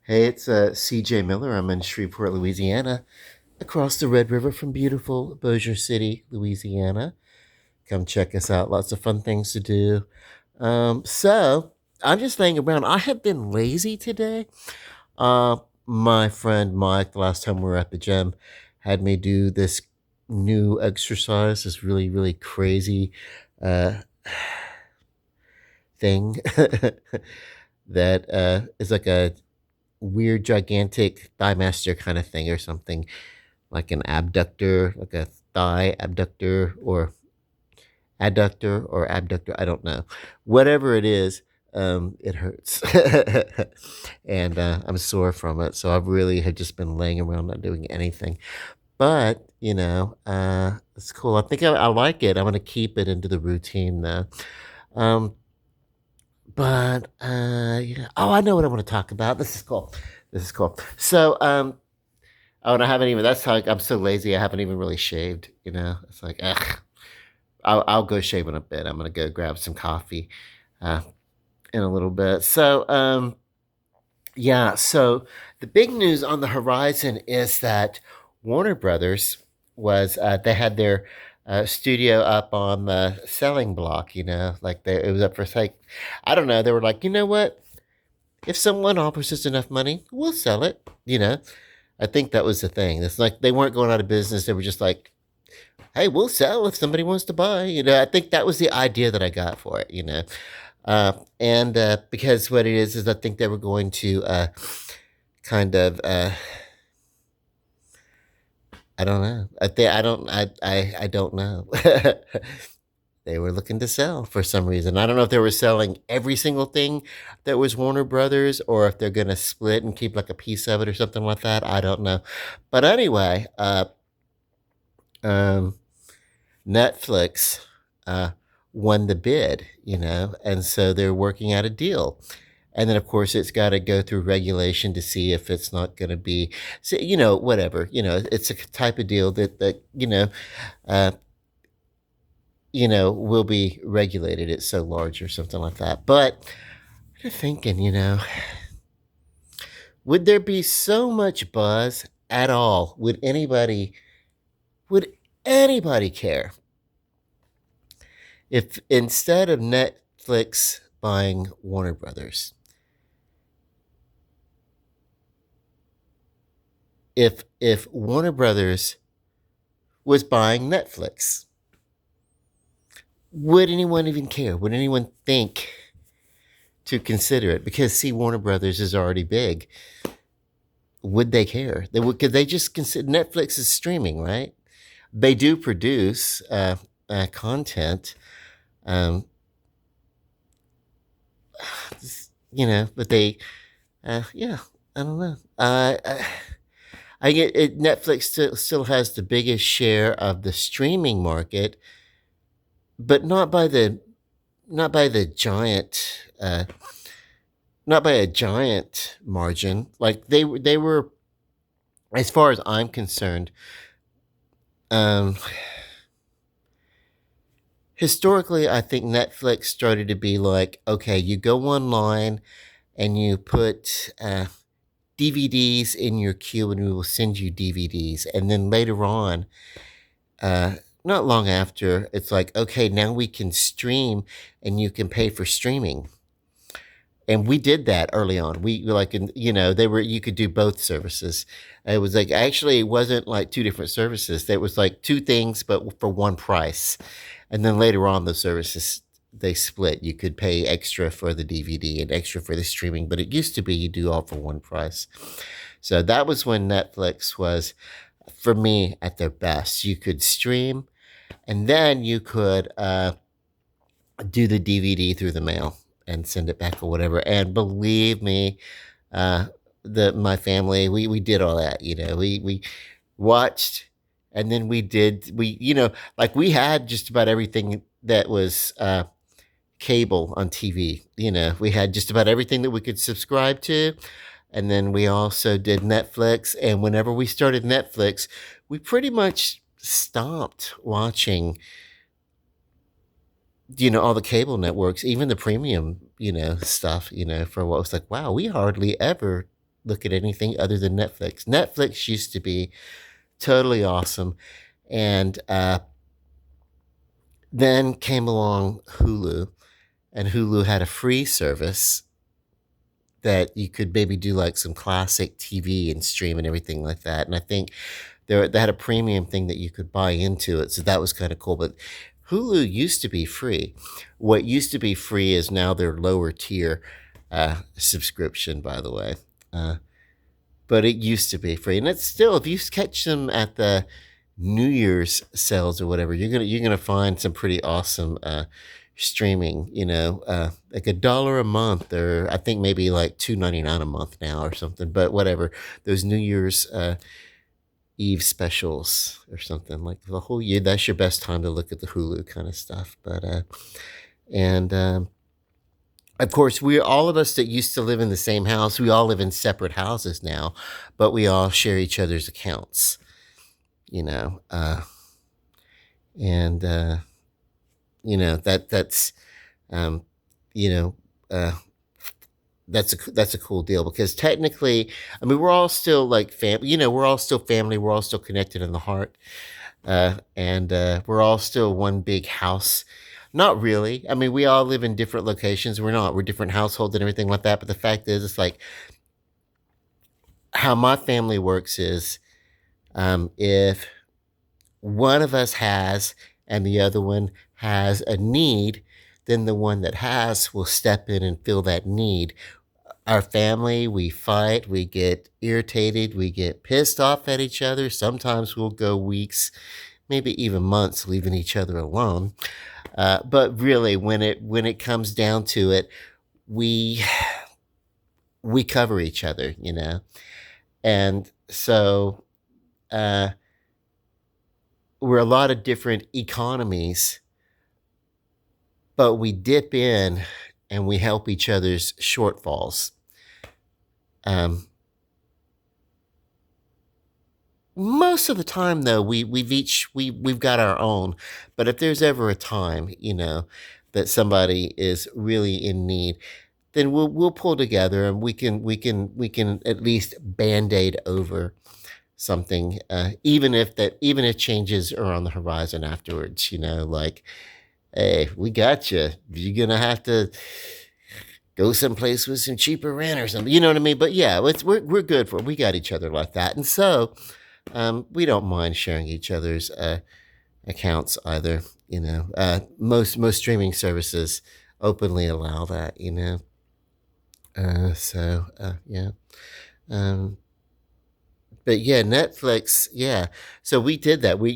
Hey, it's CJ Miller. I'm in Shreveport, Louisiana, across the Red River from beautiful Bossier City, Louisiana. Come check us out. Lots of fun things to do. So I'm just laying around. I have been lazy today. Uh, my friend Mike, the last time we were at the gym, had me do this new exercise, this really, really crazy uh, thing that is like a weird, gigantic thigh master kind of thing or something, like an abductor, like a thigh abductor or adductor or abductor. I don't know. Whatever it is, it hurts. And I'm sore from it. So I really have just been laying around not doing anything. But, it's cool. I think I like it. I'm going to keep it into the routine though. Um, yeah. Oh, I know what I want to talk about. This is cool. This is cool. Oh, and I haven't even. That's how I'm so lazy. I haven't even really shaved. It's like, ugh. I'll go shave in a bit. I'm gonna go grab some coffee, uh, in a little bit. Yeah. So the big news on the horizon is that Warner Brothers they had their studio up on the selling block. It was up for sale. I don't know. They were like, you know what? If someone offers us enough money, we'll sell it. I think that was the thing. It's like they weren't going out of business. They were just like, hey, we'll sell if somebody wants to buy. I think that was the idea that I got for it. And because what it is I think they were going to kind of, I don't know. I don't know. They were looking to sell for some reason. I don't know if they were selling every single thing that was Warner Brothers or if they're going to split and keep like a piece of it or something like that. I don't know. But anyway, um, Netflix uh, won the bid, and so they're working out a deal. And then, of course, it's got to go through regulation to see if it's not going to be, whatever. It's a type of deal that uh, will be regulated. It's so large or something like that. But I'm thinking, would there be so much buzz at all? Would anybody care if instead of Netflix buying Warner Brothers, if Warner Brothers was buying Netflix, would anyone even care? Would anyone think to consider it? Because see, Warner Brothers is already big. Would they care? Could they just consider Netflix is streaming, right? They do produce content, um, but yeah, I don't know. I get it. Netflix still has the biggest share of the streaming market, but not by the giant, not by a giant margin. Like they were, as far as I'm concerned, um, historically, I think Netflix started to be like, okay, you go online and you put DVDs in your queue, and we will send you DVDs, and then later on, uh, not long after, it's like, okay, now we can stream, and you can pay for streaming. And we did that early on. We like, they were you could do both services. It was like actually it wasn't like two different services. There was like two things, but for one price. And then later on, the services they split. You could pay extra for the DVD and extra for the streaming, but it used to be you do all for one price. So that was when Netflix was, for me, at their best. You could stream, and then you could do the DVD through the mail and send it back or whatever. And believe me, uh, my family, we did all that. We watched, and then like we had just about everything that was cable on TV. We had just about everything that we could subscribe to. And then we also did Netflix. And whenever we started Netflix, we pretty much stopped watching all the cable networks, even the premium, stuff, for what was like, wow, we hardly ever. look at anything other than Netflix. Netflix used to be totally awesome, and then came along Hulu, and Hulu had a free service that you could maybe do like some classic TV and stream and everything like that. And I think they had a premium thing that you could buy into it, so that was kind of cool. But Hulu used to be free. What used to be free is now their lower tier subscription, by the way. But it used to be free, and it's still, if you catch them at the New Year's sales or whatever, you're gonna find some pretty awesome streaming. Like $1 a month, or I think maybe like $2.99 a month now or something. But whatever, those New Year's Eve specials or something, like the whole year. That's your best time to look at the Hulu kind of stuff. But and of course, we all of us that used to live in the same house, we all live in separate houses now, but we all share each other's accounts. You know, and that's um, you know. That's a cool deal, because technically, I mean, we're all still like family. We're all still family. We're all still connected in the heart, and we're all still one big house. Not really. I mean, we all live in different locations. We're not. We're different households and everything like that. But the fact is, it's like how my family works is, if one of us has and the other one has a need, then the one that has will step in and fill that need. Our family, we fight, we get irritated, we get pissed off at each other. Sometimes we'll go weeks, maybe even months, leaving each other alone. But really, when it comes down to it, we we cover each other. And so we're a lot of different economies, but we dip in and we help each other's shortfalls. Um, Most of the time, though, we've got our own. But if there's ever a time, that somebody is really in need, then we'll pull together, and we can at least band-aid over something, even if changes are on the horizon afterwards. Like, hey, we got you. You're gonna have to go someplace with some cheaper rent or something. You know what I mean? But yeah, we're good for it. We got each other like that, and so we don't mind sharing each other's accounts either. Most streaming services openly allow that. Yeah. Um, but yeah, Netflix. Yeah. So we did that. We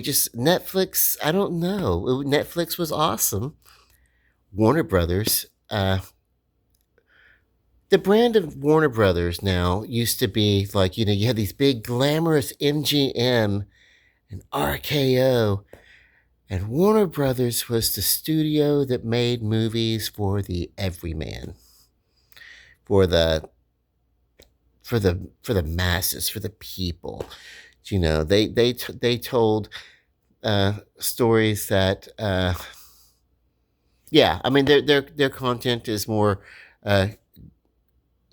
just Netflix. I don't know. Netflix was awesome. Warner Brothers. The brand of Warner Brothers now used to be like, you had these big glamorous MGM and RKO, and Warner Brothers was the studio that made movies for the everyman, for the masses, for the people. They told stories that yeah, I mean, their content is more uh,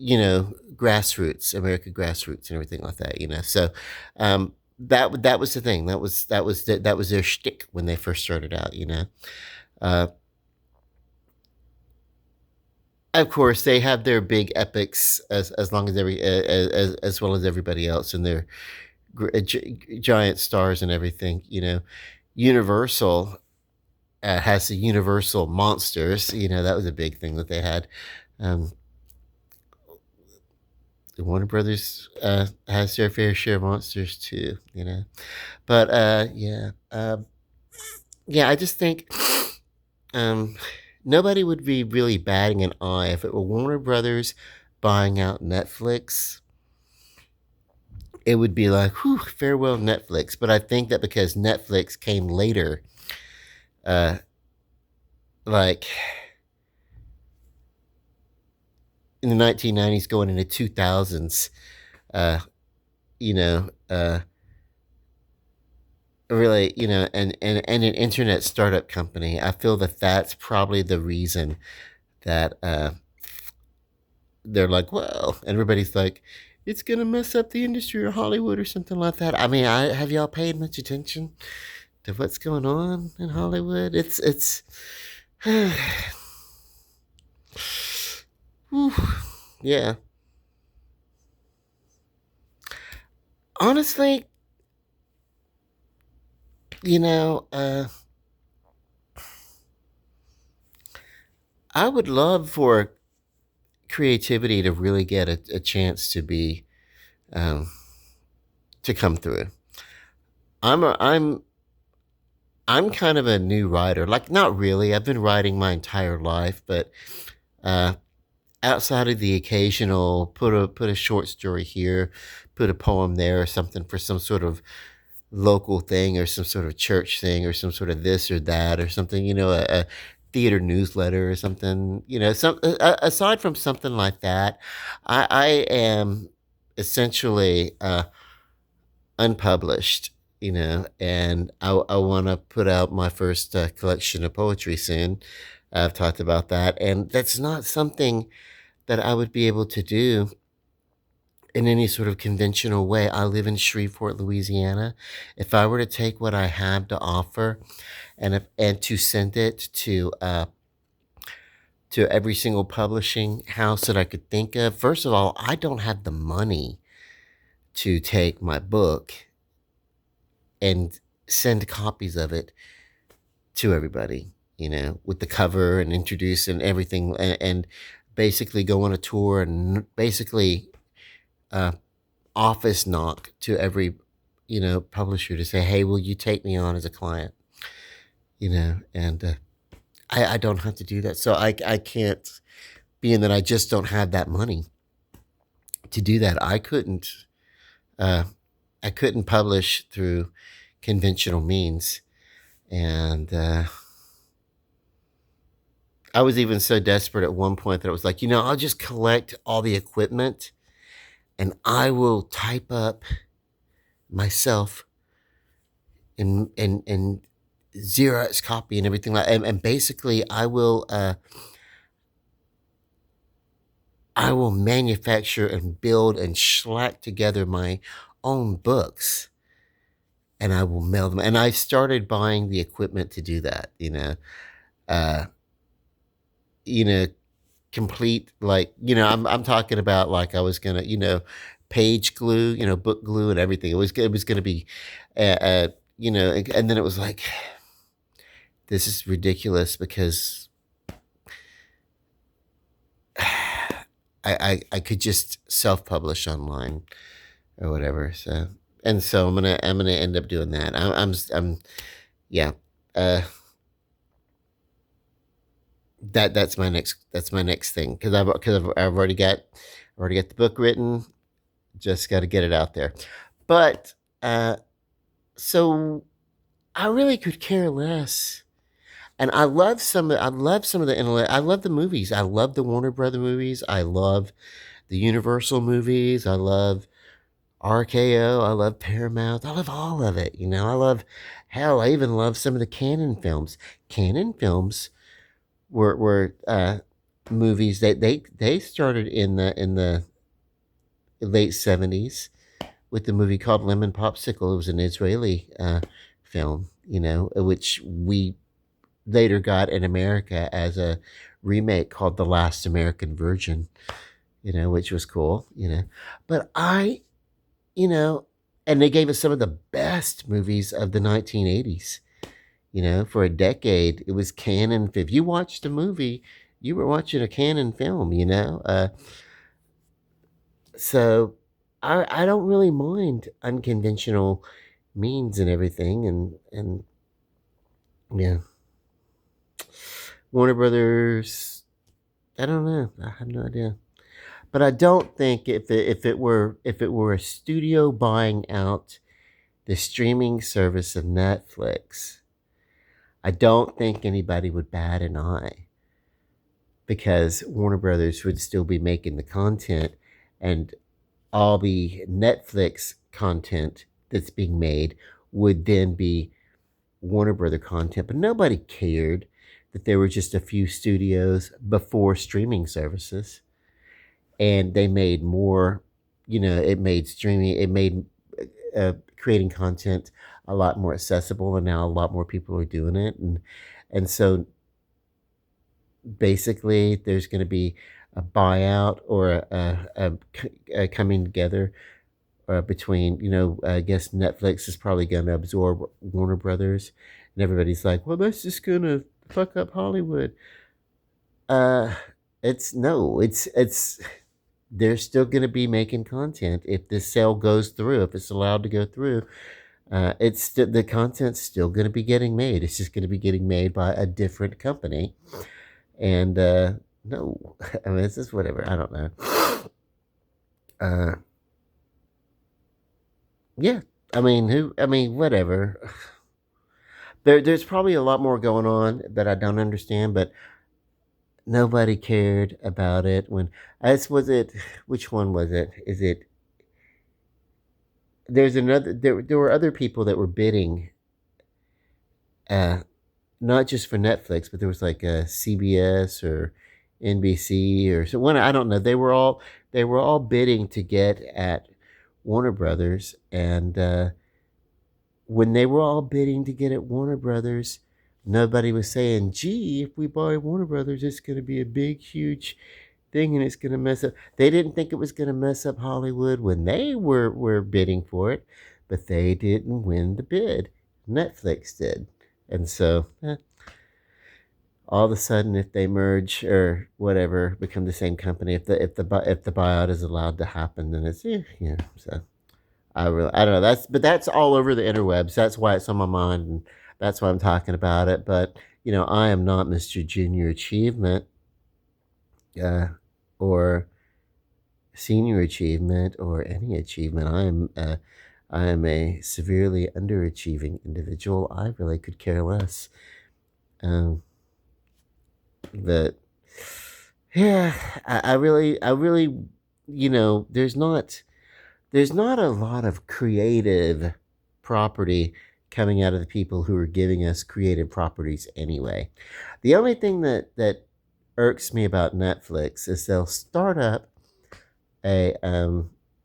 grassroots, American grassroots, and everything like that. So that was the thing. That was their shtick when they first started out. Uh, of course, they have their big epics as long as as well as everybody else, and their giant stars and everything. Universal has the Universal monsters. That was a big thing that they had. Um, the Warner Brothers has their fair share of monsters too. But yeah, yeah. I just think um, nobody would be really batting an eye if it were Warner Brothers buying out Netflix. It would be like, whew, farewell Netflix. But I think that because Netflix came later, uh, like in the 1990s, going into 2000s, uh, you know, uh, really, and an internet startup company. I feel that that's probably the reason that they're like, well, everybody's like, it's gonna mess up the industry or Hollywood or something like that. I mean, I have y'all paid much attention to what's going on in Hollywood? It's whew, yeah. Honestly, you know, I would love for creativity to really get a chance to be um, to come through. I'm a, I'm I'm kind of a new writer. Like, not really. I've been writing my entire life, but uh, outside of the occasional put a short story here, put a poem there, or something for some sort of local thing, or some sort of church thing, or some sort of this or that, or something. A theater newsletter or something. Aside from something like that, I am essentially unpublished, and I want to put out my first collection of poetry soon. I've talked about that, and that's not something that I would be able to do in any sort of conventional way. I live in Shreveport, Louisiana. If I were to take what I have to offer and to send it to every single publishing house that I could think of, first of all, I don't have the money to take my book and send copies of it to everybody, with the cover and introduce and everything, and basically go on a tour and basically uh, office knock to every, publisher to say, hey, will you take me on as a client? And I don't have to do that. So I can't, being that I just don't have that money to do that. Uh, I couldn't publish through conventional means. And I was even so desperate at one point that I was like, I'll just collect all the equipment and I will type up myself and Xerox copy and everything and basically I will manufacture and build and slack together my own books, and I will mail them. And I started buying the equipment to do that, uh, you know, complete, like, I'm talking about, like, I was gonna, page glue, book glue and everything. It was gonna be, and then it was like, this is ridiculous because I could just self-publish online or whatever. So I'm gonna end up doing that. Yeah. Uh, that's my next thing, because I've already got the book written. Just got to get it out there. But so I really could care less. And I love some of the intellect. I love the movies. I love the Warner Brother movies. I love the Universal movies. I love RKO. I love Paramount. I love all of it. I love, hell, I even love some of the Canon films. Canon films were movies that they started in the late 70s with the movie called Lemon Popsicle. It was an Israeli film, which we later got in America as a remake called The Last American Virgin, which was cool, But you know, and they gave us some of the best movies of the 1980s. For a decade, it was canon. If you watched a movie, you were watching a canon film, So I don't really mind unconventional means and everything. And yeah, Warner Brothers, I don't know. I have no idea. But I don't think if it were a studio buying out the streaming service of Netflix, I don't think anybody would bat an eye, because Warner Brothers would still be making the content, and all the Netflix content that's being made would then be Warner Brother content. But nobody cared that there were just a few studios before streaming services. and they made more. It made streaming, it made creating content a lot more accessible, and now a lot more people are doing it, and so basically there's going to be a buyout or a coming together between, I guess Netflix is probably going to absorb Warner Brothers, and everybody's like, well, that's just going to fuck up Hollywood. Uh, it's no, it's they're still going to be making content if this sale goes through, if it's allowed to go through. The content's still going to be getting made. It's just going to be getting made by a different company, and no, I mean, it's just whatever. I don't know. Uh, yeah, I mean, who? I mean, whatever. There's probably a lot more going on that I don't understand, but nobody cared about it when. As was it? Which one was it? Is it? There's another. There were other people that were bidding, uh, not just for Netflix, but there was like a CBS or NBC or so one. I don't know. They were all bidding to get at Warner Brothers, and when they were all bidding to get at Warner Brothers, nobody was saying, "Gee, if we buy Warner Brothers, it's going to be a big, huge thing, and it's going to mess up." They didn't think it was going to mess up Hollywood when they were bidding for it, but they didn't win the bid. Netflix did, and so all of a sudden, if they merge or whatever, become the same company, if the buyout is allowed to happen, then it's yeah. So I don't know. That's all over the interwebs. That's why it's on my mind, and that's why I'm talking about it. But I am not Mr. Junior Achievement, uh, or Senior Achievement, or any achievement. I am a severely underachieving individual. I really could care less. Um, but yeah, I really, there's not a lot of creative property coming out of the people who are giving us creative properties anyway. The only thing that irks me about Netflix is they'll start up a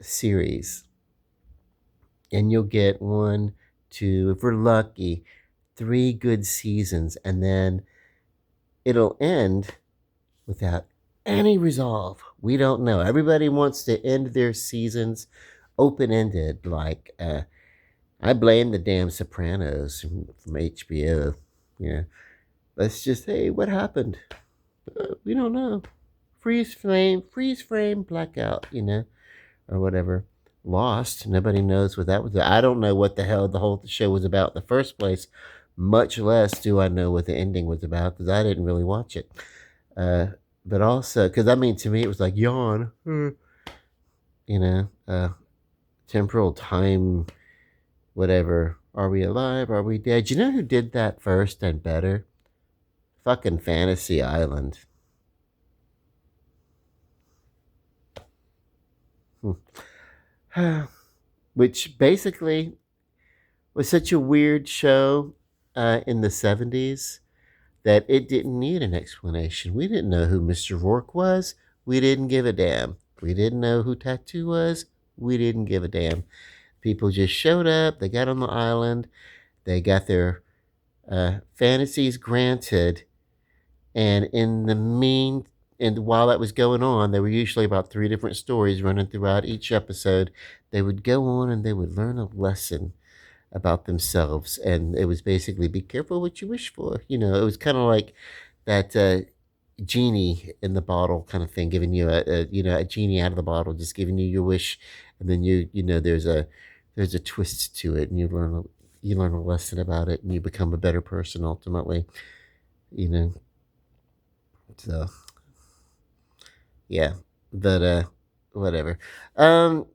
series, and you'll get one, two, if we're lucky, three good seasons, and then it'll end without any resolve. We don't know. Everybody wants to end their seasons open ended, like I blame the damn Sopranos from HBO. Yeah, let's just say what happened. We don't know. Freeze frame, blackout. Or whatever. Lost. Nobody knows what that was. I don't know what the hell the whole show was about in the first place. Much less do I know what the ending was about because I didn't really watch it. Uh, but also, because I mean, to me, it was like yawn. You know, temporal time, whatever. Are we alive? Are we dead? You know who did that first and better? Fucking Fantasy Island. Which basically was such a weird show in the 70s that it didn't need an explanation. We didn't know who Mr. Rourke was. We didn't give a damn. We didn't know who Tattoo was. We didn't give a damn. People just showed up. They got on the island. They got their fantasies granted. And and while that was going on, there were usually about three different stories running throughout each episode. They would go on and they would learn a lesson about themselves, and it was basically be careful what you wish for. It was kind of like that genie in the bottle kind of thing, giving you a genie out of the bottle, just giving you your wish, and then there's a twist to it, and you learn a lesson about it, and you become a better person ultimately. You know, so yeah, but whatever. Um,